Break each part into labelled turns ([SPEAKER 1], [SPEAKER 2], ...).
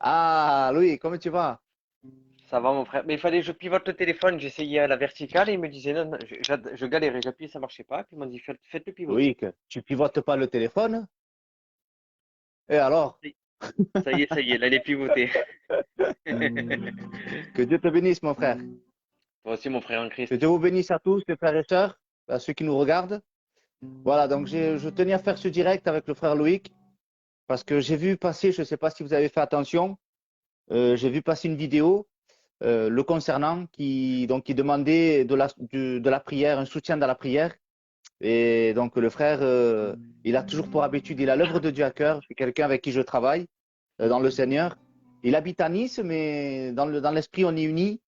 [SPEAKER 1] Ah, Louis, comment tu vas?
[SPEAKER 2] Ça va, mon frère. Mais il fallait que je pivote le téléphone. J'essayais à la verticale et il me disait non, non, je galérais. J'appuyais, ça marchait pas. Puis il m'a dit faites-le pivoter.
[SPEAKER 1] Loïc, tu pivotes pas le téléphone? Et alors?
[SPEAKER 2] Oui. Ça y est, là, il est pivoté.
[SPEAKER 1] Que Dieu te bénisse, mon frère.
[SPEAKER 2] Toi aussi, mon frère en
[SPEAKER 1] Que
[SPEAKER 2] Christ.
[SPEAKER 1] Dieu vous bénisse à tous, les frères et sœurs, à ceux qui nous regardent. Voilà, donc je tenais à faire ce direct avec le frère Loïc parce que j'ai vu passer, je ne sais pas si vous avez fait attention, j'ai vu passer une vidéo le concernant qui demandait de la prière, un soutien dans la prière. Et donc le frère, il a toujours pour habitude, il a l'œuvre de Dieu à cœur. C'est quelqu'un avec qui je travaille dans le Seigneur. Il habite à Nice, mais dans l'esprit, on est unis.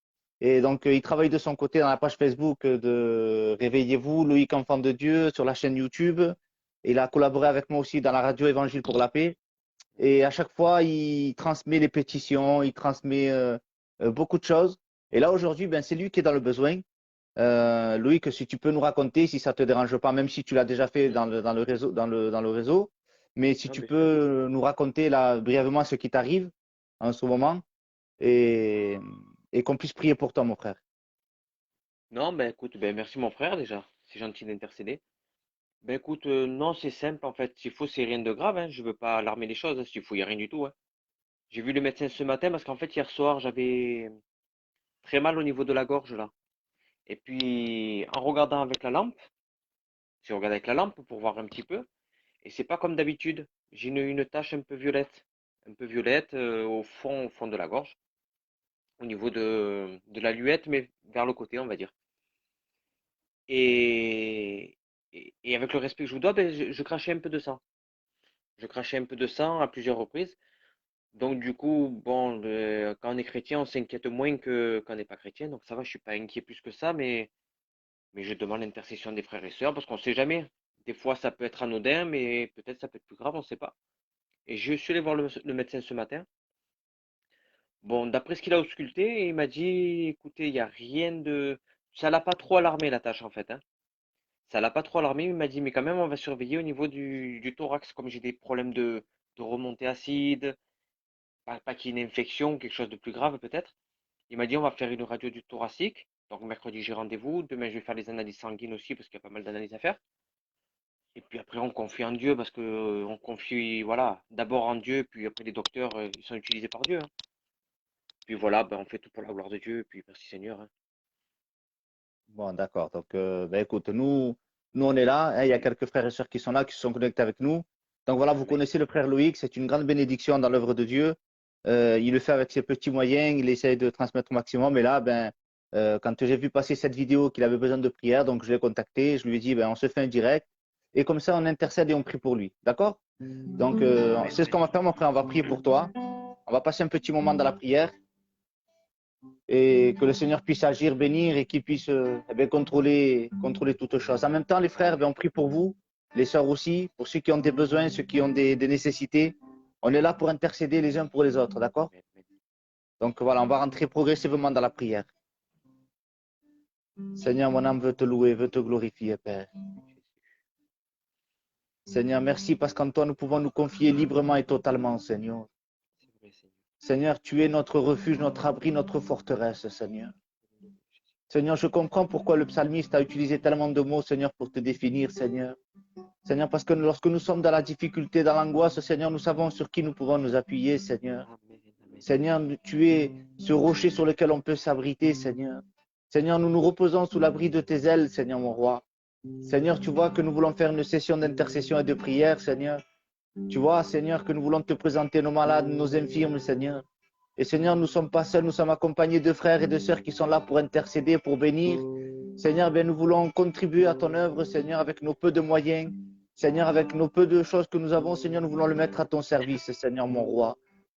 [SPEAKER 1] Et donc, il travaille de son côté dans la page Facebook de Réveillez-vous, Loïc Enfant de Dieu, sur la chaîne YouTube. Il a collaboré avec moi aussi dans la radio Évangile pour la paix. Et à chaque fois, il transmet les pétitions, il transmet beaucoup de choses. Et là, aujourd'hui, ben, c'est lui qui est dans le besoin. Loïc, si tu peux nous raconter, si ça te dérange pas, même si tu l'as déjà fait dans le réseau, dans le réseau, mais si
[SPEAKER 2] Non,
[SPEAKER 1] tu
[SPEAKER 2] bien sûr.
[SPEAKER 1] peux nous raconter là brièvement ce qui t'arrive en ce moment et, et qu'on puisse prier pour toi, mon frère.
[SPEAKER 2] Non, ben écoute, ben merci mon frère déjà. C'est gentil d'intercéder. Ben écoute, non, c'est simple en fait. S'il faut, c'est rien de grave, hein. Je veux pas alarmer les choses, hein. S'il faut, il n'y a rien du tout, hein. J'ai vu le médecin ce matin parce qu'en fait, hier soir, j'avais très mal au niveau de la gorge là. Et puis, en regardant avec la lampe, j'ai regardé avec la lampe pour voir un petit peu. Et c'est pas comme d'habitude. J'ai une tache un peu violette au fond de la gorge, au niveau de la luette, mais vers le côté, on va dire. Et, et avec le respect que je vous dois, ben, je crachais un peu de sang. Je crachais un peu de sang à plusieurs reprises. Donc du coup, bon, quand on est chrétien, on s'inquiète moins que quand on n'est pas chrétien. Donc ça va, je suis pas inquiet plus que ça, mais je demande l'intercession des frères et sœurs parce qu'on ne sait jamais. Des fois, ça peut être anodin, mais peut-être ça peut être plus grave, on ne sait pas. Et je suis allé voir le médecin ce matin. Bon, d'après ce qu'il a ausculté, il m'a dit, écoutez, il n'y a rien de... Ça l'a pas trop alarmé, la tâche, en fait, hein. Ça l'a pas trop alarmé, il m'a dit, mais quand même, on va surveiller au niveau du thorax, comme j'ai des problèmes de remontée acide, pas qu'il y ait une infection, quelque chose de plus grave peut-être. Il m'a dit, on va faire une radio du thoracique. Donc mercredi, j'ai rendez-vous. Demain, je vais faire les analyses sanguines aussi, parce qu'il y a pas mal d'analyses à faire. Et puis après, on confie en Dieu, parce que on confie, voilà, d'abord en Dieu, puis après les docteurs, ils sont utilisés par Dieu, hein. Puis voilà, ben, on fait tout pour la gloire de Dieu, et puis merci Seigneur, hein.
[SPEAKER 1] Bon, d'accord. Donc, ben, écoute, nous, on est là, hein. Il y a quelques frères et sœurs qui sont là, qui se sont connectés avec nous. Donc voilà, vous
[SPEAKER 2] Amen.
[SPEAKER 1] connaissez le frère Loïc, c'est une grande bénédiction dans l'œuvre de Dieu. Il le fait avec ses petits moyens, il essaye de transmettre au maximum. Et là, ben, quand j'ai vu passer cette vidéo qu'il avait besoin de prière, donc je l'ai contacté, je lui ai dit, ben, on se fait un direct. Et comme ça, on intercède et on prie pour lui. D'accord? Donc,
[SPEAKER 2] Amen.
[SPEAKER 1] c'est ce qu'on va faire, mon frère. On va prier pour toi. On va passer un petit moment dans la prière et que le Seigneur puisse agir, bénir et qu'il puisse eh bien, contrôler toutes choses. En même temps, les frères, ben, on prie pour vous, les sœurs aussi, pour ceux qui ont des besoins, ceux qui ont des nécessités. On est là pour intercéder les uns pour les autres, d'accord?
[SPEAKER 2] Amen. Amen.
[SPEAKER 1] Donc voilà, on va rentrer progressivement dans la prière. Seigneur, mon âme veut te louer, veut te glorifier, Père. Seigneur, merci parce qu'en toi, nous pouvons nous confier librement et totalement, Seigneur.
[SPEAKER 2] C'est vrai, Seigneur.
[SPEAKER 1] Seigneur, tu es notre refuge, notre abri, notre forteresse, Seigneur. Seigneur, je comprends pourquoi le psalmiste a utilisé tellement de mots, Seigneur, pour te définir, Seigneur. Seigneur, parce que lorsque nous sommes dans la difficulté, dans l'angoisse, Seigneur, nous savons sur qui nous pouvons nous appuyer, Seigneur.
[SPEAKER 2] Amen. Amen.
[SPEAKER 1] Seigneur, tu es ce rocher sur lequel on peut s'abriter, Seigneur. Seigneur, nous nous reposons sous l'abri de tes ailes, Seigneur, mon roi. Seigneur, tu vois que nous voulons faire une session d'intercession et de prière, Seigneur. Tu vois, Seigneur, que nous voulons te présenter nos malades, nos infirmes, Seigneur. Et Seigneur, nous ne sommes pas seuls, nous sommes accompagnés de frères et de sœurs qui sont là pour intercéder, pour bénir. Seigneur, bien, nous voulons contribuer à ton œuvre, Seigneur, avec nos peu de moyens. Seigneur, avec nos peu de choses que nous avons, Seigneur, nous voulons le mettre à ton service, Seigneur, mon roi.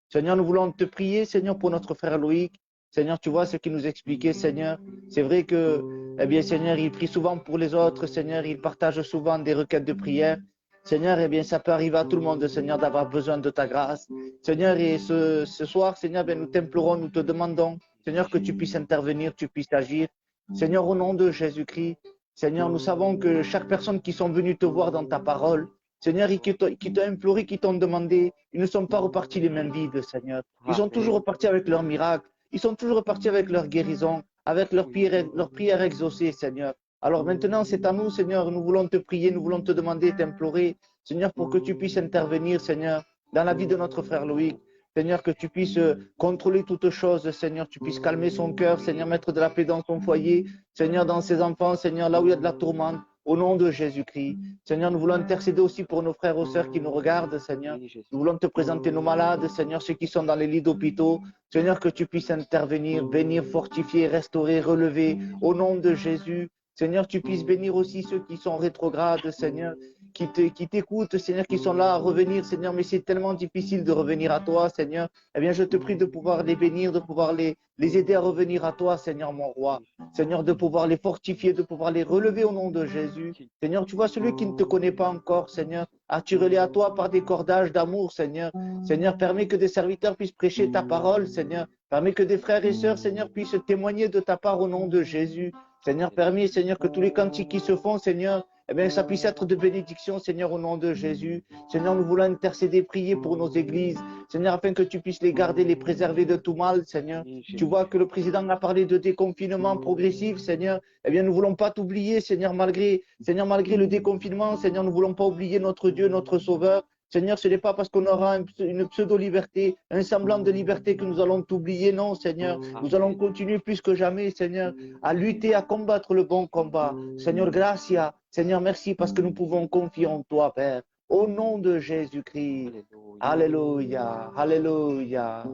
[SPEAKER 1] Seigneur, nous voulons te prier, Seigneur, pour notre frère Loïc. Seigneur, tu vois ce qu'il nous expliquait, Seigneur. C'est vrai que, eh bien, Seigneur, il prie souvent pour les autres, Seigneur, il partage souvent des requêtes de prière. Seigneur, eh bien, ça peut arriver à tout le monde, Seigneur, d'avoir besoin de ta grâce. Seigneur, et ce soir, Seigneur, bien, nous t'implorons, nous te demandons, Seigneur, que tu puisses intervenir, tu puisses agir. Seigneur, au nom de Jésus-Christ, Seigneur, nous savons que chaque personne qui sont venues te voir dans ta parole, Seigneur, et qui t'ont imploré, qui t'ont demandé. Ils ne sont pas repartis les mains vides, Seigneur. Ils sont toujours
[SPEAKER 2] Amen.
[SPEAKER 1] repartis avec leur miracle. Ils sont toujours repartis avec leur guérison, avec leur prière exaucée, Seigneur. Alors maintenant, c'est à nous, Seigneur. Nous voulons te prier, nous voulons te demander, t'implorer, Seigneur, pour que tu puisses intervenir, Seigneur, dans la vie de notre frère Loïc. Seigneur, que tu puisses contrôler toutes choses, Seigneur, tu puisses calmer son cœur, Seigneur, mettre de la paix dans son foyer, Seigneur, dans ses enfants, Seigneur, là où il y a de la tourmente, au nom de Jésus-Christ. Seigneur, nous voulons intercéder aussi pour nos frères et sœurs qui nous regardent, Seigneur.
[SPEAKER 2] Oui, Jésus.
[SPEAKER 1] Nous voulons te présenter nos malades, Seigneur, ceux qui sont dans les lits d'hôpitaux. Seigneur, que tu puisses intervenir, bénir, fortifier, restaurer, relever, au nom de Jésus. Seigneur, tu puisses bénir aussi ceux qui sont rétrogrades, Seigneur, qui t'écoutent, Seigneur, qui sont là à revenir, Seigneur, mais c'est tellement difficile de revenir à toi, Seigneur. Eh bien, je te prie de pouvoir les bénir, de pouvoir les aider à revenir à toi, Seigneur, mon roi. Seigneur, de pouvoir les fortifier, de pouvoir les relever au nom de Jésus. Seigneur, tu vois celui qui ne te connaît pas encore, Seigneur, attire-les à toi par des cordages d'amour, Seigneur. Seigneur, permets que des serviteurs puissent prêcher ta parole, Seigneur. Permets que des frères et sœurs, Seigneur, puissent témoigner de ta part au nom de Jésus. Seigneur, permets, Seigneur, que tous les cantiques qui se font, Seigneur, eh bien, ça puisse être de bénédiction, Seigneur, au nom de Jésus. Seigneur, nous voulons intercéder, prier pour nos églises, Seigneur, afin que tu puisses les garder, les préserver de tout mal, Seigneur.
[SPEAKER 2] Oui,
[SPEAKER 1] Tu
[SPEAKER 2] Jésus.
[SPEAKER 1] vois que le président a parlé de déconfinement progressif, Seigneur. Eh bien, nous ne voulons pas t'oublier, Seigneur, malgré le déconfinement, Seigneur, nous ne voulons pas oublier notre Dieu, notre Sauveur. Seigneur, ce n'est pas parce qu'on aura une pseudo-liberté, un semblant de liberté que nous allons t'oublier, non, Seigneur. Nous allons continuer plus que jamais, Seigneur, à lutter, à combattre le bon combat. Seigneur, gracia. Seigneur, merci parce que nous pouvons confier en toi, Père. Au nom de Jésus-Christ.
[SPEAKER 2] Alléluia.
[SPEAKER 1] Alléluia.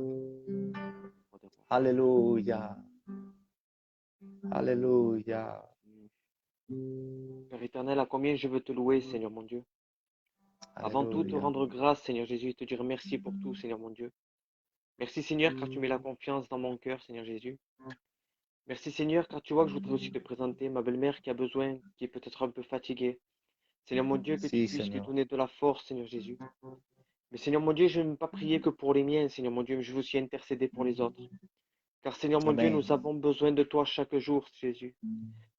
[SPEAKER 1] Alléluia. Alléluia. Alléluia.
[SPEAKER 2] Père éternel, à combien je veux te louer, Seigneur mon Dieu. Avant tout, te
[SPEAKER 1] Alléluia.
[SPEAKER 2] rendre grâce, Seigneur Jésus, et te dire merci pour tout, Seigneur mon Dieu. Merci, Seigneur, car tu mets la confiance dans mon cœur, Seigneur Jésus. Merci, Seigneur, car tu vois que je voudrais aussi te présenter ma belle-mère qui a besoin, qui est peut-être un peu fatiguée. Seigneur mon Dieu, que tu
[SPEAKER 1] Si,
[SPEAKER 2] puisses lui
[SPEAKER 1] Seigneur.
[SPEAKER 2] donner de la force, Seigneur Jésus. Mais Seigneur mon Dieu, je ne veux pas prier que pour les miens, Seigneur mon Dieu, mais je veux aussi intercéder pour les autres. Car Seigneur mon Dieu,
[SPEAKER 1] Amen.
[SPEAKER 2] nous avons besoin de toi chaque jour, Jésus.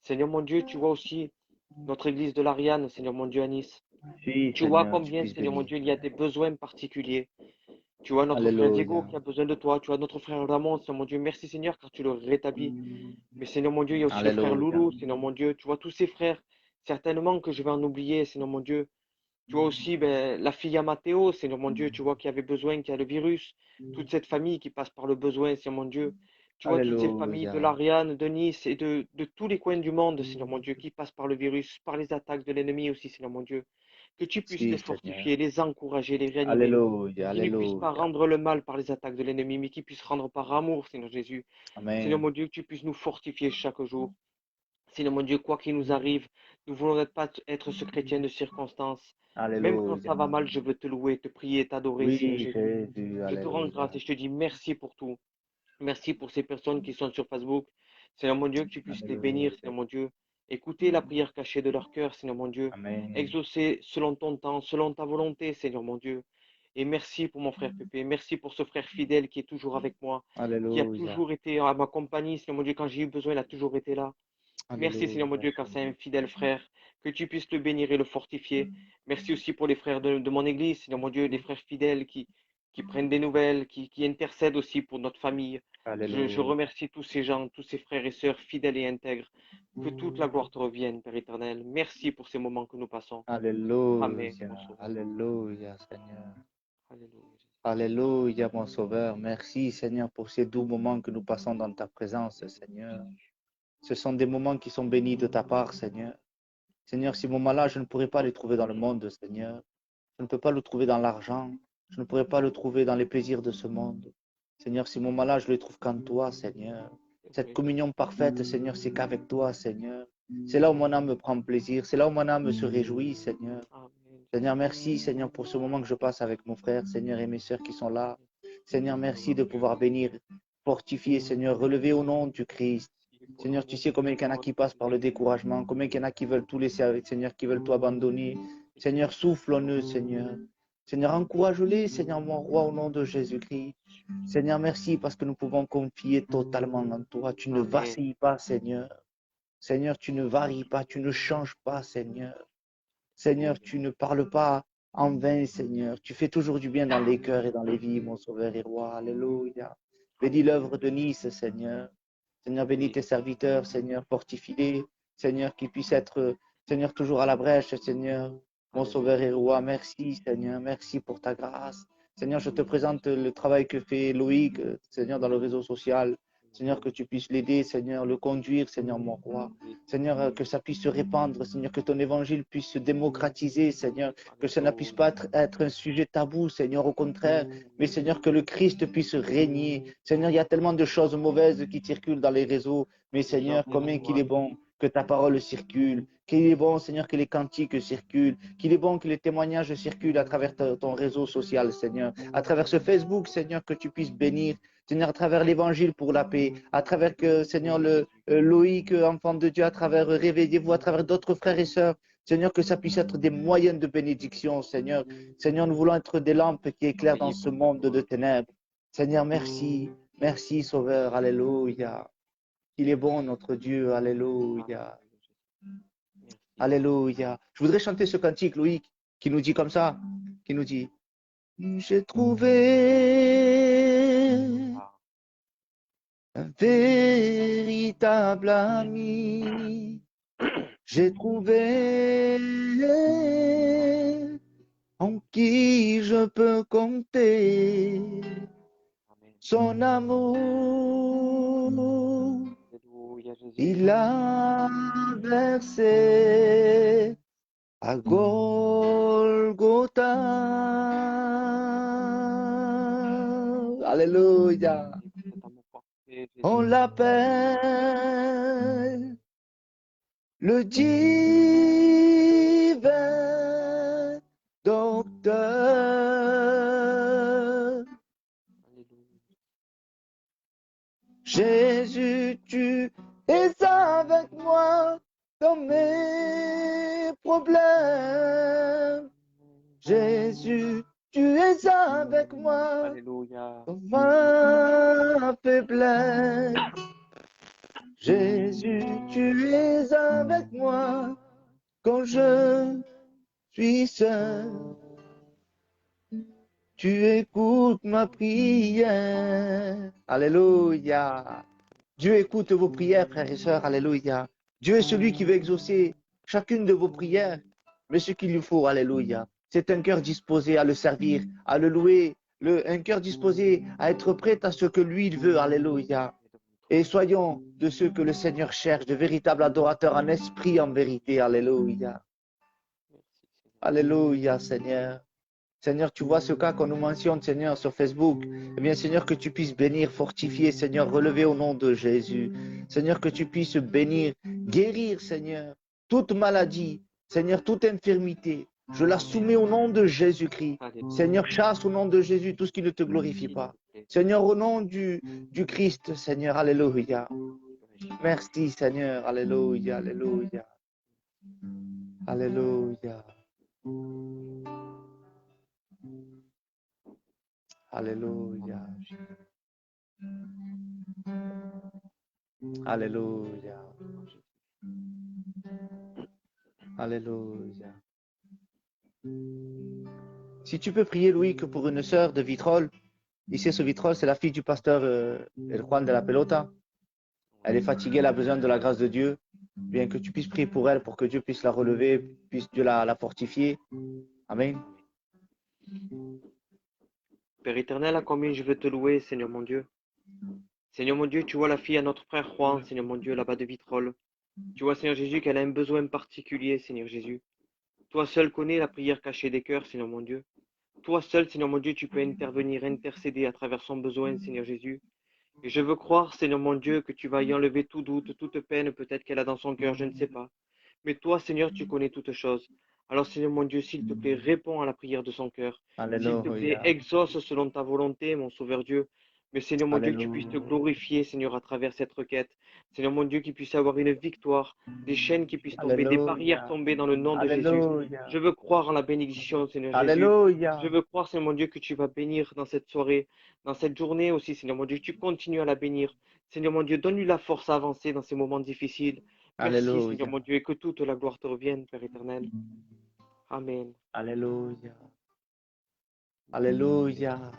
[SPEAKER 2] Seigneur mon Dieu, tu vois aussi notre église de l'Ariane, Seigneur mon Dieu, à Nice.
[SPEAKER 1] Si,
[SPEAKER 2] Tu vois
[SPEAKER 1] Seigneur, tu
[SPEAKER 2] combien,
[SPEAKER 1] puisses
[SPEAKER 2] Seigneur mon
[SPEAKER 1] bénir.
[SPEAKER 2] Dieu, il y a des besoins particuliers. Tu vois notre frère Diego
[SPEAKER 1] Alléluia.
[SPEAKER 2] qui a besoin de toi. Tu vois notre frère Ramon, Seigneur mon Dieu. Merci Seigneur car tu le rétablis. Mais Seigneur mon Dieu, il y a aussi le frère
[SPEAKER 1] Alléluia.
[SPEAKER 2] Loulou, Seigneur mon Dieu. Tu vois tous ces frères, certainement que je vais en oublier, Seigneur mon Dieu. Tu vois aussi la fille à Matteo, Seigneur mon Dieu, tu vois qui avait besoin, qui a le virus. Toute cette famille qui passe par le besoin, Seigneur mon Dieu. Tu vois toutes ces familles de
[SPEAKER 1] Alléluia.
[SPEAKER 2] l'Ariane, de Nice et de tous les coins du monde, Seigneur mon Dieu, qui passent par le virus, par les attaques de l'ennemi aussi, Seigneur mon Dieu. Que tu puisses
[SPEAKER 1] Si,
[SPEAKER 2] les
[SPEAKER 1] Seigneur.
[SPEAKER 2] fortifier, les encourager, les réanimer.
[SPEAKER 1] Alléluia.
[SPEAKER 2] Qu'ils ne puissent pas
[SPEAKER 1] Alléluia.
[SPEAKER 2] rendre le mal par les attaques de l'ennemi, mais qu'ils puissent rendre par amour, Seigneur Jésus. Seigneur
[SPEAKER 1] Amen.
[SPEAKER 2] mon Dieu, que tu puisses nous fortifier chaque jour. Seigneur mon Dieu, quoi qu'il nous arrive, nous voulons pas être ce chrétien de circonstance. Même quand ça
[SPEAKER 1] Alléluia.
[SPEAKER 2] va mal, je veux te louer, te prier, t'adorer, Seigneur
[SPEAKER 1] Oui,
[SPEAKER 2] Jésus.
[SPEAKER 1] Jésus.
[SPEAKER 2] Je te rends grâce
[SPEAKER 1] Alléluia.
[SPEAKER 2] et je te dis merci pour tout. Merci pour ces personnes qui sont sur Facebook. Seigneur mon Dieu, que tu puisses les bénir,
[SPEAKER 1] Alléluia.
[SPEAKER 2] Seigneur mon Dieu. Écouter la prière cachée de leur cœur, Seigneur mon Dieu.
[SPEAKER 1] Amen.
[SPEAKER 2] Exaucer selon ton temps, selon ta volonté, Seigneur mon Dieu. Et merci pour mon frère Pépé. Merci pour ce frère fidèle qui est toujours avec moi, qui a
[SPEAKER 1] Alléluia.
[SPEAKER 2] toujours été à ma compagnie, Seigneur mon Dieu. Quand j'ai eu besoin, il a toujours été là. Merci, Seigneur mon
[SPEAKER 1] Alléluia.
[SPEAKER 2] Dieu, car c'est un fidèle frère. Que tu puisses le bénir et le fortifier. Merci aussi pour les frères de mon église, Seigneur mon Dieu, les frères fidèles qui prennent des nouvelles, qui intercèdent aussi pour notre famille. Je
[SPEAKER 1] Alléluia.
[SPEAKER 2] remercie tous ces gens, tous ces frères et sœurs fidèles et intègres. Que toute la gloire te revienne, Père éternel. Merci pour ces moments que nous passons. Amen,
[SPEAKER 1] Alléluia.
[SPEAKER 2] mon sauveur.
[SPEAKER 1] Alléluia, Seigneur.
[SPEAKER 2] Alléluia.
[SPEAKER 1] Alléluia, mon Sauveur. Merci, Seigneur, pour ces doux moments que nous passons dans ta présence, Seigneur. Ce sont des moments qui sont bénis de ta part, Seigneur. Seigneur, ces moments-là, je ne pourrais pas les trouver dans le monde, Seigneur. Je ne peux pas le trouver dans l'argent. Je ne pourrais pas le trouver dans les plaisirs de ce monde. Seigneur, ces moments-là, je les trouve qu'en toi, Seigneur. Cette communion parfaite, Seigneur, c'est qu'avec toi, Seigneur. C'est là où mon âme prend plaisir. C'est là où mon âme se réjouit, Seigneur.
[SPEAKER 2] Amen.
[SPEAKER 1] Seigneur, merci, Seigneur, pour ce moment que je passe avec mon frère, Seigneur, et mes sœurs qui sont là. Seigneur, merci de pouvoir bénir, fortifier, Seigneur, relever au nom du Christ. Seigneur, tu sais combien il y en a qui passent par le découragement, combien il y en a qui veulent tout laisser avec, Seigneur, qui veulent tout abandonner. Seigneur, souffle en eux, Seigneur. Seigneur, encourage-les, Seigneur, mon roi, au nom de Jésus-Christ. Seigneur, merci parce que nous pouvons confier totalement en toi. Tu ne
[SPEAKER 2] Amen.
[SPEAKER 1] vacilles pas, Seigneur. Seigneur, tu ne varies pas, tu ne changes pas, Seigneur. Seigneur, tu ne parles pas en vain, Seigneur. Tu fais toujours du bien dans les cœurs et dans les vies, mon Sauveur et Roi. Alléluia. Bénis l'œuvre de Nice, Seigneur. Seigneur, bénis tes serviteurs, Seigneur, fortifie-les. Seigneur, qu'ils puissent être, Seigneur, toujours à la brèche, Seigneur. Mon Sauveur et Roi, merci, Seigneur. Merci pour ta grâce. Seigneur, je te présente le travail que fait Loïc, Seigneur, dans le réseau social. Seigneur, que tu puisses l'aider, Seigneur, le conduire, Seigneur, mon roi. Seigneur, que ça puisse se répandre, Seigneur, que ton évangile puisse se démocratiser, Seigneur, que ça ne puisse pas être un sujet tabou, Seigneur, au contraire, mais Seigneur, que le Christ puisse régner. Seigneur, il y a tellement de choses mauvaises qui circulent dans les réseaux, mais Seigneur, combien qu'il est bon que ta parole circule, qu'il est bon, Seigneur, que les cantiques circulent, qu'il est bon que les témoignages circulent à travers ton réseau social, Seigneur, à travers ce Facebook, Seigneur, que tu puisses bénir, Seigneur, à travers l'évangile pour la paix, à travers que, Seigneur, Loïc, enfant de Dieu, à travers Réveillez-vous, à travers d'autres frères et sœurs, Seigneur, que ça puisse être des moyens de bénédiction, Seigneur. Seigneur, nous voulons être des lampes qui éclairent dans ce monde de ténèbres. Seigneur, merci, merci, Sauveur, alléluia. Il est bon, notre Dieu, alléluia. Alléluia. Je voudrais chanter ce cantique, Loïc, qui nous dit comme ça, qui nous dit, j'ai trouvé un véritable ami. J'ai trouvé en qui je peux compter. Son amour, il a versé à Golgotha. Alléluia. On l'appelle le divin docteur. Jésus, tu es avec moi dans mes problèmes. Jésus, tu es avec moi dans ma faiblesse. Jésus, tu es avec moi quand je suis seul. Tu écoutes ma prière. Alléluia. Dieu écoute vos prières, frères et sœurs. Alléluia. Dieu est celui qui veut exaucer chacune de vos prières. Mais ce qu'il lui faut, alléluia, c'est un cœur disposé à le servir, à le louer, un cœur disposé à être prêt à ce que lui il veut. Alléluia. Et soyons de ceux que le Seigneur cherche, de véritables adorateurs en esprit, en vérité. Alléluia. Alléluia, Seigneur. Seigneur, tu vois ce cas qu'on nous mentionne, Seigneur, sur Facebook. Eh bien, Seigneur, que tu puisses bénir, fortifier, Seigneur, relever au nom de Jésus. Seigneur, que tu puisses bénir, guérir, Seigneur, toute maladie, Seigneur, toute infirmité. Je la soumets au nom de Jésus-Christ. Seigneur, chasse au nom de Jésus tout ce qui ne te glorifie pas. Seigneur, au nom du Christ, Seigneur, alléluia. Merci, Seigneur, alléluia, alléluia. Alléluia. Alléluia. Alléluia. Alléluia. Si tu peux prier, Louis, que pour une sœur de Vitrolles, ici sur Vitrolles, c'est la fille du pasteur El Juan de la Pelota. Elle est fatiguée, elle a besoin de la grâce de Dieu. Bien que tu puisses prier pour elle, pour que Dieu puisse la relever, puisse Dieu la fortifier. Amen.
[SPEAKER 2] Père éternel, à combien je veux te louer, Seigneur mon Dieu. Seigneur mon Dieu, tu vois la fille à notre frère Juan, Seigneur mon Dieu, là-bas de Vitrolles. Tu vois, Seigneur Jésus, qu'elle a un besoin particulier, Seigneur Jésus. Toi seul connais la prière cachée des cœurs, Seigneur mon Dieu. Toi seul, Seigneur mon Dieu, tu peux intervenir, intercéder à travers son besoin, Seigneur Jésus. Et je veux croire, Seigneur mon Dieu, que tu vas y enlever tout doute, toute peine, peut-être qu'elle a dans son cœur, je ne sais pas. Mais toi, Seigneur, tu connais toutes choses. Alors, Seigneur mon Dieu, s'il te plaît, réponds à la prière de son cœur. S'il te plaît, exauce selon ta volonté, mon Sauveur Dieu. Mais Seigneur mon Dieu, que tu puisses te glorifier, Seigneur, à travers cette requête. Seigneur mon Dieu, qu'il puisse avoir une victoire, des chaînes qui puissent tomber, des barrières tomber dans le nom de Jésus. Je veux croire en la bénédiction, Seigneur Jésus. Je veux croire, Seigneur mon Dieu, que tu vas bénir dans cette soirée, dans cette journée aussi, Seigneur mon Dieu. Tu continues à la bénir. Seigneur mon Dieu, donne-lui la force à avancer dans ces moments difficiles. Merci, Seigneur mon Dieu, et que toute la gloire te revienne, Père éternel. Amen.
[SPEAKER 1] Alléluia. Alléluia.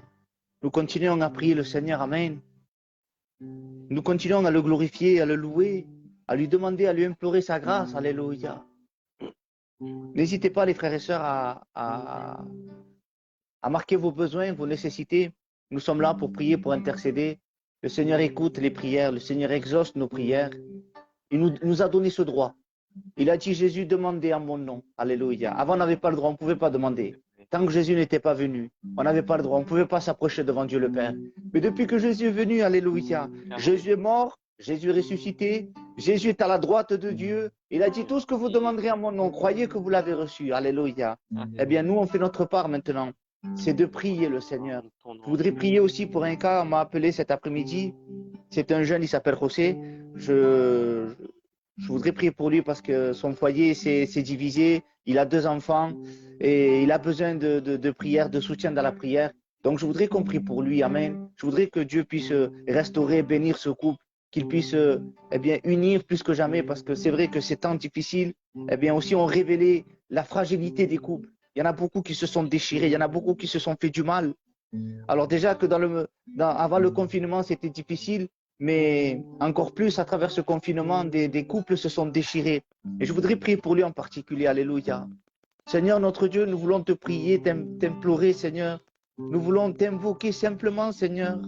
[SPEAKER 1] Nous continuons à prier le Seigneur. Amen. Nous continuons à le glorifier, à le louer, à lui demander, à lui implorer sa grâce. Alléluia. N'hésitez pas, les frères et sœurs, à marquer vos besoins, vos nécessités. Nous sommes là pour prier, pour intercéder. Le Seigneur écoute les prières, le Seigneur exauce nos prières. Il nous a donné ce droit. Il a dit, Jésus, demandez en mon nom. Alléluia. Avant, on n'avait pas le droit, on ne pouvait pas demander. Tant que Jésus n'était pas venu, on n'avait pas le droit, on ne pouvait pas s'approcher devant Dieu le Père. Mais depuis que Jésus est venu, alléluia, Jésus est mort, Jésus est ressuscité, Jésus est à la droite de Dieu. Il a dit, tout ce que vous demanderez en mon nom, croyez que vous l'avez reçu. Alléluia. Eh bien, nous, on fait notre part maintenant. C'est de prier le Seigneur. Je voudrais prier aussi pour un cas, on m'a appelé cet après-midi. C'est un jeune, il s'appelle José. Je voudrais prier pour lui parce que son foyer s'est divisé. Il a 2 enfants et il a besoin de prière, de soutien dans la prière. Donc, je voudrais qu'on prie pour lui. Amen. Je voudrais que Dieu puisse restaurer, bénir ce couple, qu'il puisse eh bien, unir plus que jamais parce que c'est vrai que ces temps difficiles eh bien, aussi ont révélé la fragilité des couples. Il y en a beaucoup qui se sont déchirés, il y en a beaucoup qui se sont fait du mal. Alors déjà que avant le confinement, c'était difficile, mais encore plus à travers ce confinement, des couples se sont déchirés. Et je voudrais prier pour lui en particulier. Alléluia. Seigneur notre Dieu, nous voulons te prier, t'implorer, Seigneur. Nous voulons t'invoquer simplement, Seigneur.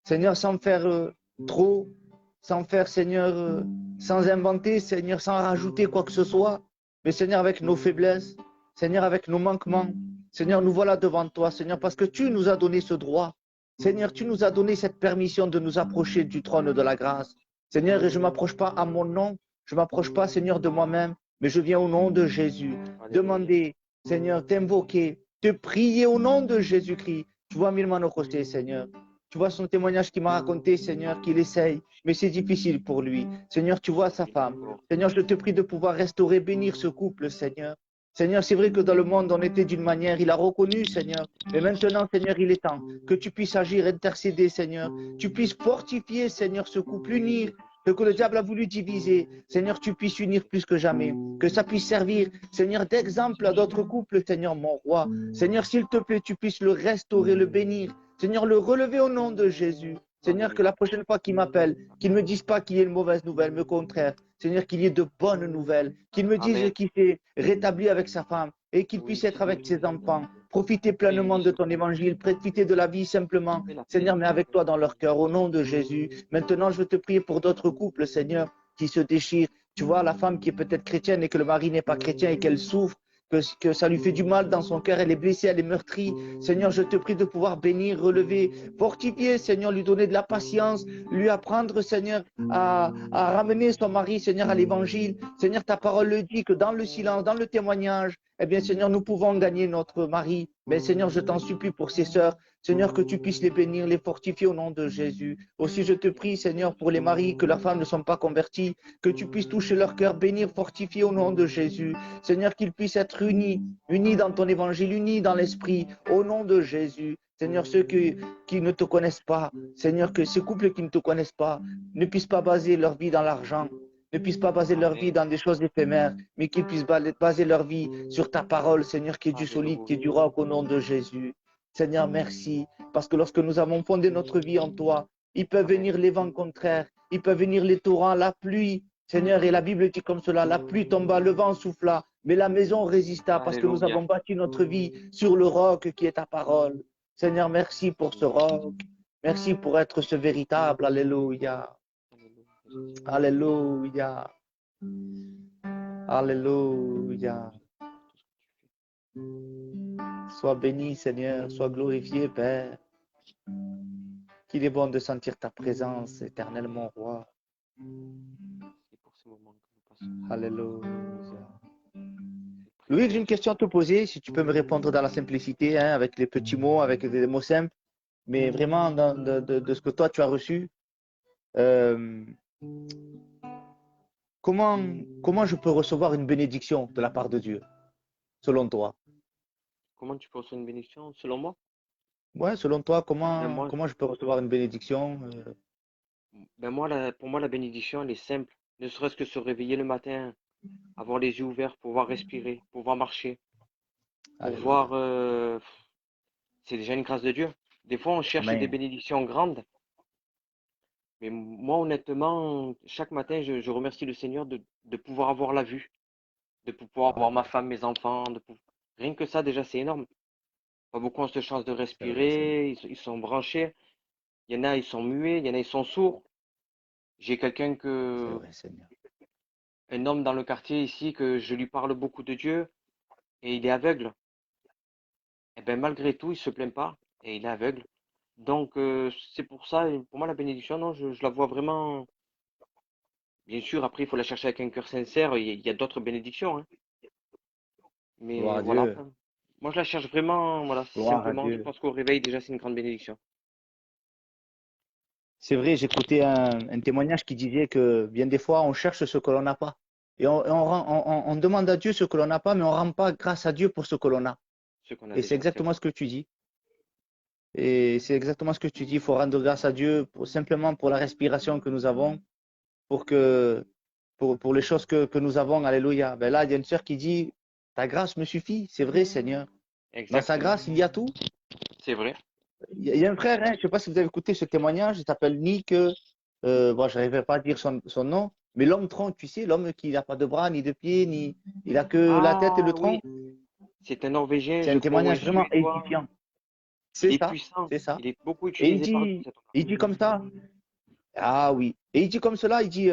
[SPEAKER 1] Seigneur, sans faire trop, sans faire, Seigneur, sans inventer, Seigneur, sans rajouter quoi que ce soit. Mais Seigneur, avec nos faiblesses, Seigneur, avec nos manquements, Seigneur, nous voilà devant toi, Seigneur, parce que tu nous as donné ce droit. Seigneur, tu nous as donné cette permission de nous approcher du trône de la grâce. Seigneur, et je ne m'approche pas à mon nom, je ne m'approche pas, Seigneur, de moi-même, mais je viens au nom de Jésus. Demander, Seigneur, t'invoquer, te prier au nom de Jésus-Christ. Tu vois, Milman Okosté, Seigneur. Tu vois son témoignage qu'il m'a raconté, Seigneur, qu'il essaye, mais c'est difficile pour lui. Seigneur, tu vois sa femme. Seigneur, je te prie de pouvoir restaurer, bénir ce couple, Seigneur. Seigneur, c'est vrai que dans le monde, on était d'une manière, il a reconnu, Seigneur. Mais maintenant, Seigneur, il est temps que tu puisses agir, intercéder, Seigneur. Tu puisses fortifier, Seigneur, ce couple, unir. Ce que le diable a voulu diviser, Seigneur, tu puisses unir plus que jamais. Que ça puisse servir, Seigneur, d'exemple à d'autres couples, Seigneur, mon roi. Seigneur, s'il te plaît, tu puisses le restaurer, le bénir. Seigneur, le relever au nom de Jésus. Seigneur, que la prochaine fois qu'il m'appelle, qu'il ne me dise pas qu'il y ait une mauvaise nouvelle, mais au contraire, Seigneur, qu'il y ait de bonnes nouvelles, qu'il me dise qu'il s'est rétabli avec sa femme et qu'il puisse être avec ses enfants, profiter pleinement de ton évangile, profiter de la vie simplement, Seigneur, mais avec toi dans leur cœur, au nom de Jésus. Maintenant, je veux te prier pour d'autres couples, Seigneur, qui se déchirent. Tu vois, la femme qui est peut-être chrétienne et que le mari n'est pas chrétien et qu'elle souffre, que ça lui fait du mal dans son cœur, elle est blessée, elle est meurtrie. Seigneur, je te prie de pouvoir bénir, relever, fortifier, Seigneur, lui donner de la patience, lui apprendre, Seigneur, à ramener son mari, Seigneur, à l'évangile. Seigneur, ta parole le dit que dans le silence, dans le témoignage, eh bien, Seigneur, nous pouvons gagner notre mari. Mais Seigneur, je t'en supplie pour ses sœurs. Seigneur, que tu puisses les bénir, les fortifier au nom de Jésus. Aussi, je te prie, Seigneur, pour les maris, que leurs femmes ne sont pas converties, que tu puisses toucher leur cœur, bénir, fortifier au nom de Jésus. Seigneur, qu'ils puissent être unis, unis dans ton évangile, unis dans l'esprit, au nom de Jésus. Seigneur, ceux qui ne te connaissent pas, Seigneur, que ces couples qui ne te connaissent pas ne puissent pas baser leur vie dans l'argent, ne puissent pas baser leur vie dans des choses éphémères, mais qu'ils puissent baser leur vie sur ta parole, Seigneur, qui est du solide, qui est du roc, au nom de Jésus. Seigneur, merci, parce que lorsque nous avons fondé notre vie en toi, il peut venir les vents contraires, il peut venir les torrents, la pluie, Seigneur, et la Bible dit comme cela, la pluie tomba, le vent souffla, mais la maison résista parce que nous avons bâti notre vie sur le roc qui est ta parole. Seigneur, merci pour ce roc. Merci pour être ce véritable. Alléluia. Alléluia. Alléluia. Sois béni, Seigneur. Sois glorifié, Père. Qu'il est bon de sentir ta présence, éternel mon roi. Alléluia. Louis, j'ai une question à te poser. Si tu peux me répondre dans la simplicité, hein, avec les petits mots, avec des mots simples, mais vraiment de ce que toi tu as reçu. Comment je peux recevoir une bénédiction de la part de Dieu, selon toi?
[SPEAKER 2] Comment tu peux recevoir une bénédiction, selon moi?
[SPEAKER 1] Ouais, selon toi,
[SPEAKER 2] Moi,
[SPEAKER 1] comment je peux recevoir une bénédiction?
[SPEAKER 2] pour moi, la bénédiction, elle est simple. Ne serait-ce que se réveiller le matin, avoir les yeux ouverts, pouvoir respirer, pouvoir marcher. pour
[SPEAKER 1] Alléluia.
[SPEAKER 2] voir, c'est déjà une grâce de Dieu. Des fois, on cherche des
[SPEAKER 1] Amen.
[SPEAKER 2] bénédictions grandes, mais moi, honnêtement, chaque matin, je remercie le Seigneur de pouvoir avoir la vue, de pouvoir
[SPEAKER 1] Gloire à
[SPEAKER 2] voir ma
[SPEAKER 1] Dieu.
[SPEAKER 2] femme, mes enfants, rien que ça, déjà, c'est énorme. Pas beaucoup ont cette chance de
[SPEAKER 1] C'est vrai, Seigneur.
[SPEAKER 2] respirer, ils sont branchés. Il y en a, ils sont muets, il y en a, ils sont sourds. J'ai
[SPEAKER 1] C'est vrai, Seigneur.
[SPEAKER 2] un homme dans le quartier ici, que je lui parle beaucoup de Dieu et il est aveugle. Et ben malgré tout, il se plaint pas et il est aveugle. Donc c'est pour ça, et pour moi la bénédiction, non, je la vois vraiment. Bien sûr, après il faut la chercher avec un cœur sincère. Il y a d'autres bénédictions, hein.
[SPEAKER 1] Gloire
[SPEAKER 2] Mais
[SPEAKER 1] à
[SPEAKER 2] voilà.
[SPEAKER 1] Dieu.
[SPEAKER 2] Moi je la cherche vraiment, voilà,
[SPEAKER 1] Gloire à
[SPEAKER 2] simplement. Je
[SPEAKER 1] Dieu.
[SPEAKER 2] pense qu'au réveil déjà c'est une grande bénédiction.
[SPEAKER 1] C'est vrai, j'écoutais un témoignage qui disait que bien des fois, on cherche ce que l'on n'a pas. Et on demande à Dieu ce que l'on n'a pas, mais on ne rend pas grâce à Dieu pour ce que l'on a.
[SPEAKER 2] Ce qu'on a
[SPEAKER 1] Et c'est
[SPEAKER 2] déjà, c'est
[SPEAKER 1] exactement
[SPEAKER 2] vrai.
[SPEAKER 1] ce que tu dis. Et c'est exactement ce que tu dis. Il faut rendre grâce à Dieu simplement pour la respiration que nous avons, pour pour les choses que nous avons. Alléluia. Ben là, il y a une sœur qui dit, ta grâce me suffit. C'est vrai, Seigneur. Dans sa
[SPEAKER 2] Exactement.
[SPEAKER 1] grâce, il y a tout.
[SPEAKER 2] C'est vrai.
[SPEAKER 1] Il y a un frère, hein, je ne sais pas si vous avez écouté ce témoignage, il s'appelle Nick, bon, je n'arriverai pas à dire son nom, mais l'homme tronc, tu sais, l'homme qui n'a pas de bras, ni de pieds, il n'a que la tête et le
[SPEAKER 2] Ah
[SPEAKER 1] tronc.
[SPEAKER 2] oui, c'est un Norvégien,
[SPEAKER 1] C'est
[SPEAKER 2] je
[SPEAKER 1] un
[SPEAKER 2] crois, ou un
[SPEAKER 1] témoignage vraiment
[SPEAKER 2] Suédois.
[SPEAKER 1] édifiant.
[SPEAKER 2] Il
[SPEAKER 1] C'est
[SPEAKER 2] est
[SPEAKER 1] ça,
[SPEAKER 2] puissant.
[SPEAKER 1] c'est ça.
[SPEAKER 2] Il est beaucoup
[SPEAKER 1] Et
[SPEAKER 2] utilisé par Dieu, cet homme-là.
[SPEAKER 1] il dit comme ça, ah oui, et il dit comme cela, il dit,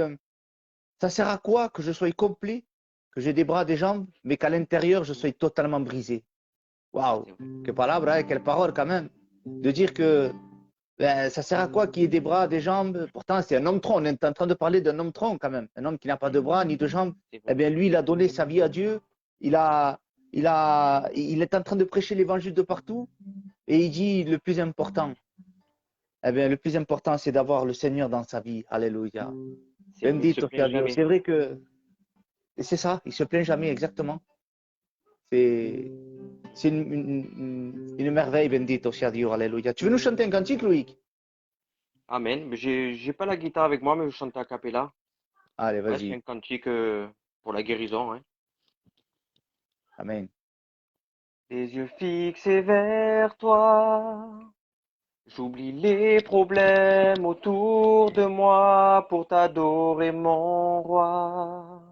[SPEAKER 1] ça sert à quoi que je sois complet, que j'ai des bras, des jambes, mais qu'à l'intérieur, je sois totalement brisé. Waouh,
[SPEAKER 2] C'est vrai.
[SPEAKER 1] que palabra, hein, quelle parole quand même. De dire que ben, ça sert à quoi qu'il y ait des bras, des jambes? Pourtant, c'est un homme tronc. On est en train de parler d'un homme tronc quand même. Un homme qui n'a pas de bras ni de jambes.
[SPEAKER 2] C'est
[SPEAKER 1] Eh
[SPEAKER 2] vrai.
[SPEAKER 1] bien, lui, il a donné sa vie à Dieu. Il est en train de prêcher l'évangile de partout. Et il dit le plus important, eh bien, le plus important, c'est d'avoir le Seigneur dans sa vie. Alléluia.
[SPEAKER 2] C'est vrai. Il se
[SPEAKER 1] Bendito
[SPEAKER 2] plaint
[SPEAKER 1] sea Dios.
[SPEAKER 2] jamais.
[SPEAKER 1] C'est vrai que c'est ça. Il se plaint jamais, exactement. C'est une merveille. Bendito sea Dios. Alléluia. Tu veux nous chanter un cantique, Loïc?
[SPEAKER 2] Amen. Mais j'ai pas la guitare avec moi, mais je chante a cappella.
[SPEAKER 1] Allez,
[SPEAKER 2] Ouais, c'est
[SPEAKER 1] vas-y.
[SPEAKER 2] un cantique pour la guérison, hein.
[SPEAKER 1] Amen.
[SPEAKER 2] Les yeux fixés vers toi, j'oublie les problèmes autour de moi pour t'adorer, mon roi.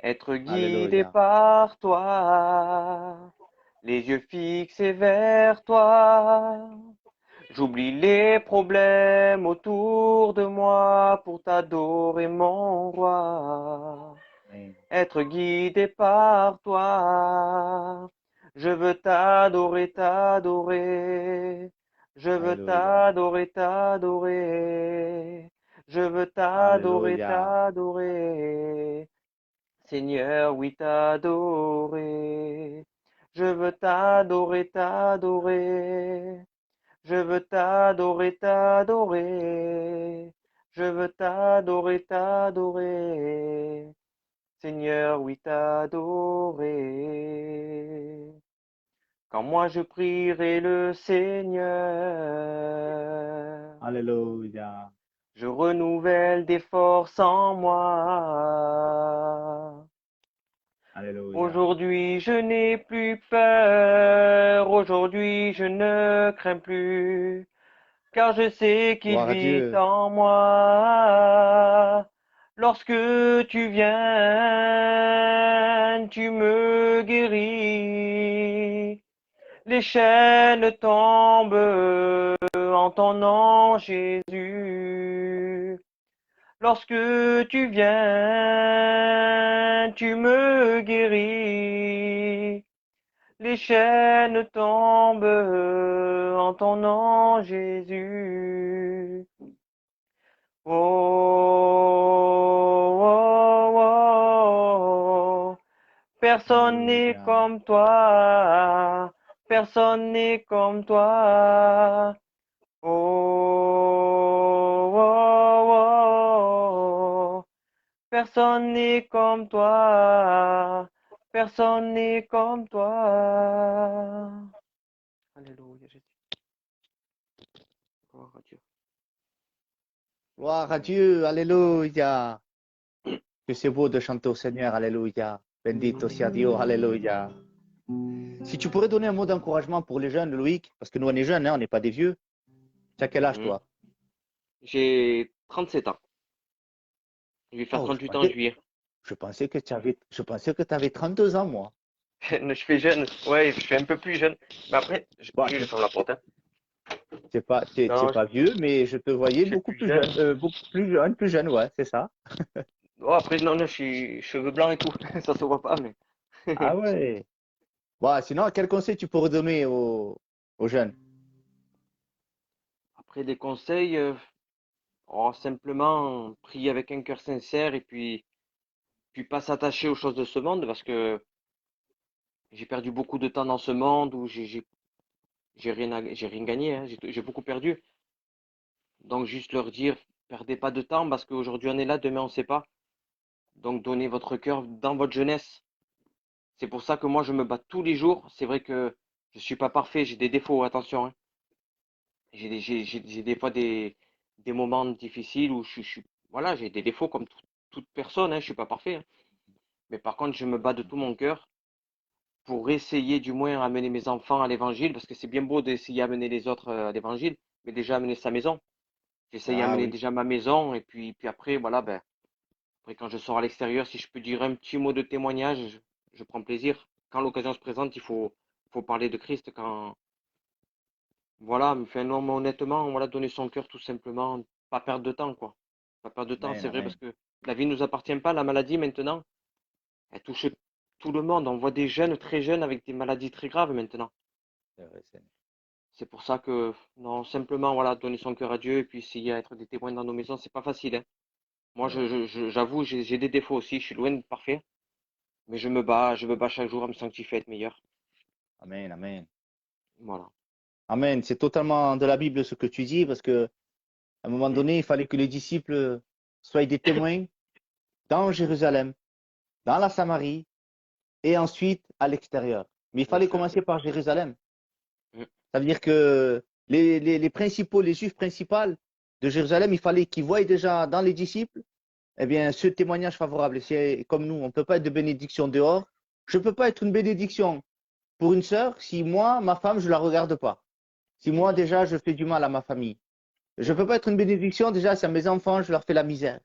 [SPEAKER 2] Être guidé
[SPEAKER 1] Alléluia.
[SPEAKER 2] par toi, les yeux fixés vers toi. J'oublie les problèmes autour de moi pour t'adorer, mon roi.
[SPEAKER 1] Amen.
[SPEAKER 2] Être guidé par toi. Je veux t'adorer, t'adorer. Je veux
[SPEAKER 1] Alléluia.
[SPEAKER 2] t'adorer, t'adorer. Je veux t'adorer,
[SPEAKER 1] Alléluia.
[SPEAKER 2] t'adorer. Seigneur, oui, t'adorer. Je veux t'adorer, t'adorer. Je veux t'adorer, t'adorer. Je veux t'adorer, t'adorer. Seigneur, oui, t'adorer. Quand moi je prierai le Seigneur,
[SPEAKER 1] Alléluia.
[SPEAKER 2] je renouvelle des forces en moi.
[SPEAKER 1] Alléluia.
[SPEAKER 2] Aujourd'hui, je n'ai plus peur. Aujourd'hui, je ne crains plus. Car je sais qu'il
[SPEAKER 1] Gloire à
[SPEAKER 2] vit
[SPEAKER 1] Dieu.
[SPEAKER 2] en moi. Lorsque tu viens, tu me guéris. Les chaînes tombent en ton nom, Jésus. Lorsque tu viens, tu me guéris. Les chaînes tombent en ton nom, Jésus. Oh, oh, oh, oh. Personne n'est
[SPEAKER 1] Alléluia.
[SPEAKER 2] comme toi. Personne n'est comme toi. Oh, oh, oh, oh. Personne n'est comme toi. Personne n'est comme toi. Alléluia, Jésus. Gloire à Dieu.
[SPEAKER 1] Gloire à Dieu. Alléluia. Que c'est beau de chanter au Seigneur. Alléluia. Bendito sea Dios. Alléluia. Si tu pourrais donner un mot d'encouragement pour les jeunes, Loïc, parce que nous, on est jeunes, hein, on n'est pas des vieux. Tu as quel âge,
[SPEAKER 2] Mhm.
[SPEAKER 1] toi?
[SPEAKER 2] J'ai 37 ans. Je vais faire
[SPEAKER 1] Oh,
[SPEAKER 2] 38 ans en juillet.
[SPEAKER 1] je pensais que tu avais 32 ans, moi.
[SPEAKER 2] Je fais jeune. Ouais, je suis un peu plus jeune. Mais après,
[SPEAKER 1] Bon,
[SPEAKER 2] je ferme la porte, hein.
[SPEAKER 1] t'es
[SPEAKER 2] Non,
[SPEAKER 1] pas vieux, mais je te voyais
[SPEAKER 2] je suis plus jeune.
[SPEAKER 1] plus jeune, ouais, c'est ça.
[SPEAKER 2] Oh, après, non, je suis cheveux blancs et tout. Ça se voit pas, mais.
[SPEAKER 1] Ah ouais. Bon, sinon, quel conseil tu pourrais donner aux jeunes?
[SPEAKER 2] Après, des conseils, oh, simplement prier avec un cœur sincère et puis pas s'attacher aux choses de ce monde parce que j'ai perdu beaucoup de temps dans ce monde où j'ai rien gagné, hein. J'ai beaucoup perdu. Donc, juste leur dire, perdez pas de temps parce qu'aujourd'hui on est là, demain on sait pas. Donc, donnez votre cœur dans votre jeunesse. C'est pour ça que moi je me bats tous les jours. C'est vrai que je suis pas parfait, j'ai des défauts, attention, hein. J'ai des fois des moments difficiles où voilà, j'ai des défauts comme toute personne, hein, je suis pas parfait, hein. Mais par contre, je me bats de tout mon cœur pour essayer du moins à amener mes enfants à l'évangile, parce que c'est bien beau d'essayer d'amener les autres à l'évangile, mais déjà amener sa maison. J'essaye
[SPEAKER 1] Ah
[SPEAKER 2] d'amener
[SPEAKER 1] oui.
[SPEAKER 2] déjà ma maison, et puis après, voilà, ben, après quand je sors à l'extérieur, si je peux dire un petit mot de témoignage, je prends plaisir. Quand l'occasion se présente, faut parler de Christ quand, voilà, mais enfin, non, mais honnêtement, voilà, donner son cœur tout simplement, pas perdre de temps, quoi. Pas perdre de temps,
[SPEAKER 1] Amen,
[SPEAKER 2] c'est vrai, parce
[SPEAKER 1] amen.
[SPEAKER 2] que la vie ne nous appartient pas, la maladie maintenant, elle touche tout le monde. On voit des jeunes, très jeunes, avec des maladies très graves maintenant.
[SPEAKER 1] C'est vrai, Seigneur.
[SPEAKER 2] C'est pour ça que, non, simplement, voilà, donner son cœur à Dieu et puis essayer d'être des témoins dans nos maisons, c'est pas facile, hein. Moi,
[SPEAKER 1] C'est vrai.
[SPEAKER 2] j'avoue, j'ai des défauts aussi, je suis loin d'être parfait, mais je me bats chaque jour à me sanctifier, à être meilleur.
[SPEAKER 1] Amen, amen.
[SPEAKER 2] Voilà.
[SPEAKER 1] Amen. C'est totalement de la Bible ce que tu dis, parce que à un moment
[SPEAKER 2] Mm.
[SPEAKER 1] donné, il fallait que les disciples soient des témoins dans Jérusalem, dans la Samarie et ensuite à l'extérieur. Mais il
[SPEAKER 2] À
[SPEAKER 1] fallait
[SPEAKER 2] l'extérieur.
[SPEAKER 1] commencer par Jérusalem.
[SPEAKER 2] Mm.
[SPEAKER 1] Ça veut dire que les juifs principaux de Jérusalem, il fallait qu'ils voient déjà dans les disciples, eh bien, ce témoignage favorable. Et c'est comme nous, on ne peut pas être de bénédiction dehors. Je ne peux pas être une bénédiction pour une sœur si moi, ma femme, je ne la regarde pas. Si moi,
[SPEAKER 2] Mhm.
[SPEAKER 1] déjà, je fais du mal à ma famille. Je ne peux pas être une bénédiction déjà si à mes enfants, je leur fais la misère.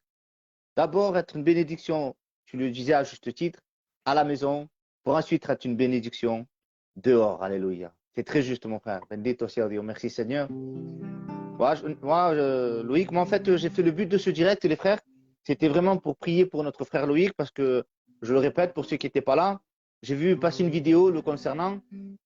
[SPEAKER 1] D'abord, être une bénédiction, tu le disais à juste titre, à la maison, pour ensuite être une bénédiction dehors. Alléluia. C'est très juste, mon frère. Bendito sea Dios. Merci, Seigneur. Loïc, moi, en fait, j'ai fait le but de ce direct, les frères. C'était vraiment pour prier pour notre frère Loïc, parce que, je le répète, pour ceux qui n'étaient pas là, j'ai vu passer une vidéo le concernant.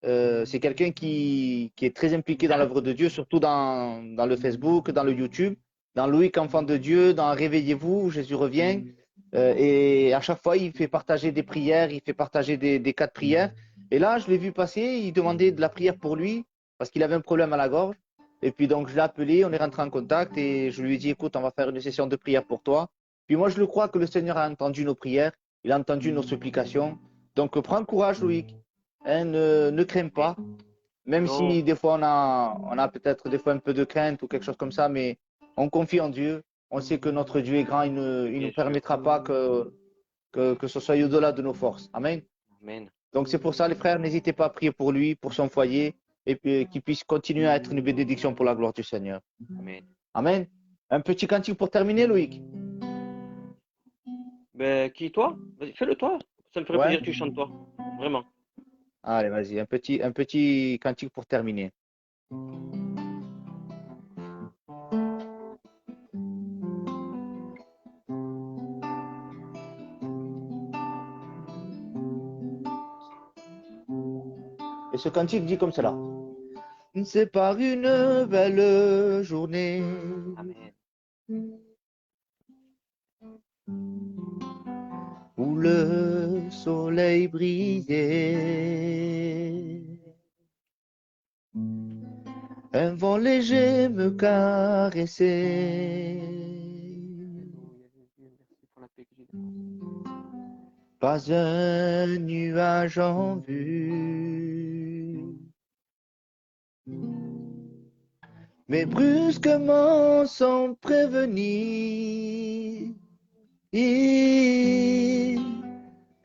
[SPEAKER 1] C'est quelqu'un qui est très impliqué dans l'œuvre de Dieu, surtout dans le Facebook, dans le YouTube, dans Loïc, enfant de Dieu, dans Réveillez-vous, Jésus revient. Et à chaque fois, il fait partager des prières, il fait partager des cas de prière. Et là, je l'ai vu passer, il demandait de la prière pour lui, parce qu'il avait un problème à la gorge. Et puis donc, je l'ai appelé, on est rentré en contact et je lui ai dit, écoute, on va faire une session de prière pour toi. Puis moi, je le crois que le Seigneur a entendu nos prières, il a entendu nos supplications. Donc, prends courage, Loïc. Hein, ne crains pas, même
[SPEAKER 2] Non,
[SPEAKER 1] si des fois on a peut-être des fois un peu de crainte ou quelque chose comme ça, mais on confie en Dieu. On sait que notre Dieu est grand, il nous
[SPEAKER 2] bien sûr.
[SPEAKER 1] permettra pas que ce soit au-delà de nos forces. Amen.
[SPEAKER 2] Amen.
[SPEAKER 1] Donc c'est pour ça, les frères, n'hésitez pas à prier pour lui, pour son foyer, et puis qu'il puisse continuer à être une bénédiction pour la gloire du Seigneur.
[SPEAKER 2] Amen.
[SPEAKER 1] Amen. Un petit cantique pour terminer, Loïc.
[SPEAKER 2] Ben, qui, toi? Vas-y, fais-le toi. Ça me ferait
[SPEAKER 1] Ouais.
[SPEAKER 2] plaisir que tu chantes toi. Vraiment.
[SPEAKER 1] Allez, vas-y, un petit cantique pour terminer. Et ce cantique dit comme cela. C'est par une belle journée
[SPEAKER 2] Amen.
[SPEAKER 1] où le soleil brillait. Un vent léger me caressait.
[SPEAKER 2] Alléluia, Jésus, merci pour la paix que j'ai déposée.
[SPEAKER 1] Pas un nuage en vue. Mais brusquement, sans prévenir,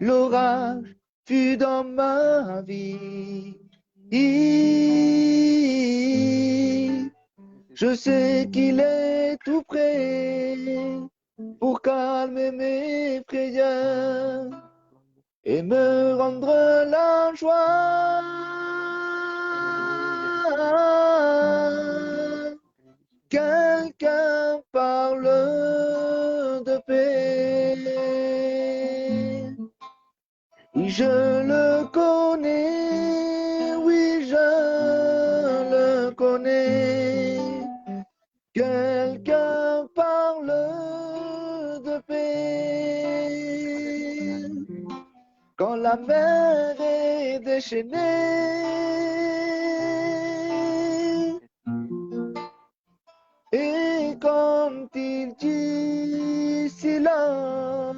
[SPEAKER 1] l'orage fut dans ma vie. Je sais qu'il est tout prêt pour calmer mes frayeurs et me rendre la joie. Quelqu'un parle de paix. Oui, je le connais, oui, je le connais. Quelqu'un parle de paix. Quand la mer est déchaînée et quand il dit silence,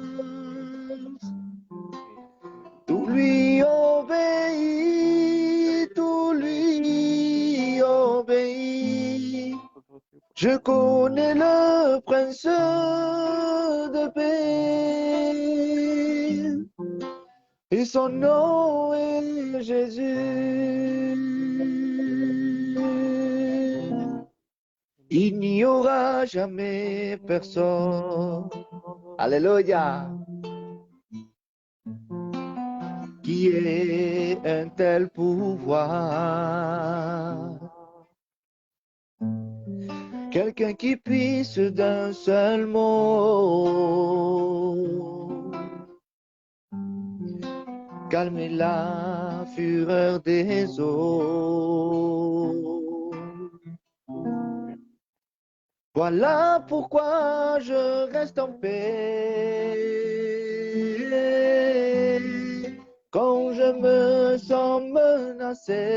[SPEAKER 1] tout lui obéit, tout lui obéit. Je connais le prince de paix et son nom est Jésus. Il n'y aura jamais personne, alléluia, qui ait un tel pouvoir. Quelqu'un qui puisse d'un seul mot calmer la fureur des eaux. Voilà pourquoi je reste en paix quand je me sens menacé.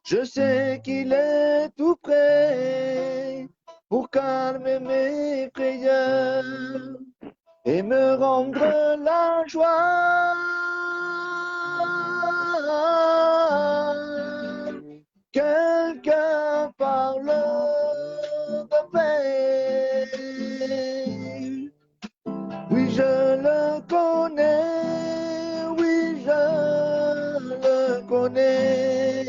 [SPEAKER 1] Je sais qu'il est tout prêt pour calmer mes prières et me rendre la joie. Quelqu'un parle de paix. Oui, je le connais, oui, je le connais.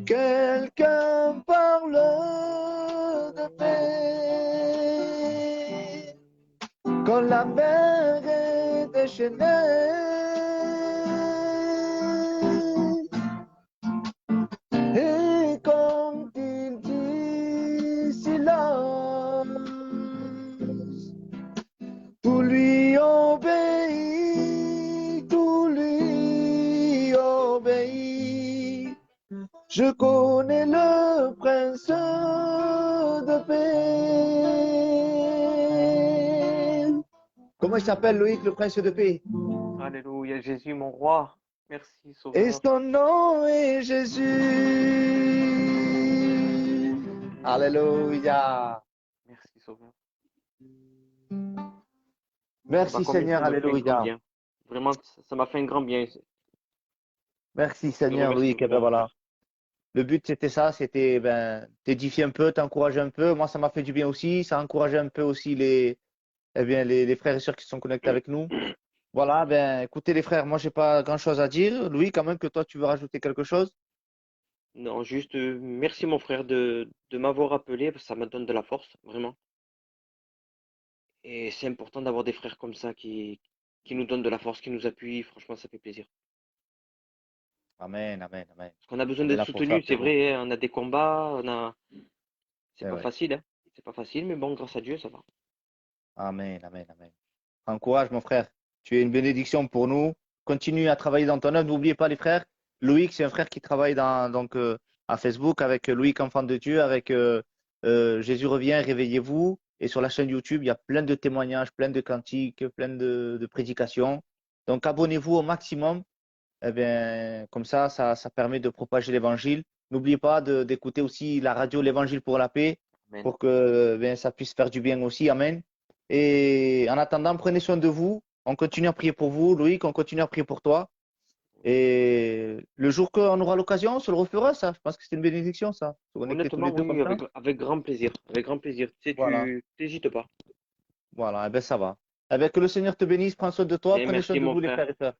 [SPEAKER 1] Quelqu'un parle de paix. Quand la mer est déchaînée et quand il dit silence, tout lui obéit, tout lui obéit. Je connais le prince de paix. Comment il s'appelle, Loïc, le prince de paix?
[SPEAKER 2] Alléluia, Jésus, mon roi. Merci,
[SPEAKER 1] Et
[SPEAKER 2] Sauveur.
[SPEAKER 1] son nom est Jésus. Alléluia.
[SPEAKER 2] Merci, Sauveur.
[SPEAKER 1] Merci
[SPEAKER 2] Combien ça
[SPEAKER 1] Seigneur,
[SPEAKER 2] me fait un grand
[SPEAKER 1] alléluia.
[SPEAKER 2] bien. Vraiment, ça m'a fait un grand bien.
[SPEAKER 1] Merci
[SPEAKER 2] Je te
[SPEAKER 1] Seigneur,
[SPEAKER 2] remercie
[SPEAKER 1] Loïc. Et ben
[SPEAKER 2] vraiment, mon
[SPEAKER 1] voilà.
[SPEAKER 2] frère.
[SPEAKER 1] Le but c'était ça, c'était t'édifier un peu, t'encourager un peu. Moi, ça m'a fait du bien aussi. Ça a encouragé un peu aussi les frères et sœurs qui sont connectés avec nous. Voilà, écoutez les frères, moi j'ai pas grand-chose à dire. Louis, quand même que toi tu veux rajouter quelque chose.
[SPEAKER 2] Non, juste merci, mon frère, de m'avoir appelé, parce que ça me donne de la force, vraiment. Et c'est important d'avoir des frères comme ça qui nous donnent de la force, qui nous appuient. Franchement, ça fait plaisir.
[SPEAKER 1] Amen, amen, amen.
[SPEAKER 2] Parce qu'on a besoin
[SPEAKER 1] On est
[SPEAKER 2] d'être
[SPEAKER 1] là pour ça,
[SPEAKER 2] soutenu, c'est
[SPEAKER 1] frérot.
[SPEAKER 2] vrai, hein, on a des combats, c'est
[SPEAKER 1] C'est
[SPEAKER 2] pas
[SPEAKER 1] vrai.
[SPEAKER 2] facile, hein. C'est pas facile, mais bon, grâce à Dieu, ça va.
[SPEAKER 1] Amen, amen, amen. Prends courage, mon frère. Tu es une bénédiction pour nous. Continue à travailler dans ton œuvre. N'oubliez pas les frères. Loïc, c'est un frère qui travaille à Facebook avec Loïc Enfant de Dieu, avec Jésus revient, réveillez-vous. Et sur la chaîne YouTube, il y a plein de témoignages, plein de cantiques, plein de prédications. Donc abonnez-vous au maximum. Eh bien, comme ça permet de propager l'évangile. N'oubliez pas d'écouter aussi la radio L'Évangile pour la paix
[SPEAKER 2] Amen.
[SPEAKER 1] pour que ça puisse faire du bien aussi. Amen. Et en attendant, prenez soin de vous. On continue à prier pour vous, Loïc, on continue à prier pour toi. Et le jour qu'on aura l'occasion, on se le refera, ça. Je pense que c'est une bénédiction, ça. Se connecter tous
[SPEAKER 2] Honnêtement,
[SPEAKER 1] les deux comme
[SPEAKER 2] oui,
[SPEAKER 1] ça.
[SPEAKER 2] avec grand plaisir. Avec grand plaisir. Tu sais,
[SPEAKER 1] Voilà.
[SPEAKER 2] tu t'hésites pas.
[SPEAKER 1] Voilà, eh ben ça va. Eh ben, que le Seigneur te bénisse, prends soin de toi,
[SPEAKER 2] Et
[SPEAKER 1] prenez soin
[SPEAKER 2] merci,
[SPEAKER 1] de
[SPEAKER 2] mon
[SPEAKER 1] vous les
[SPEAKER 2] frère.
[SPEAKER 1] frères et sœurs.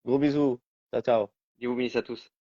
[SPEAKER 1] Gros bisous. Ciao, ciao.
[SPEAKER 2] Dieu vous bénisse à tous.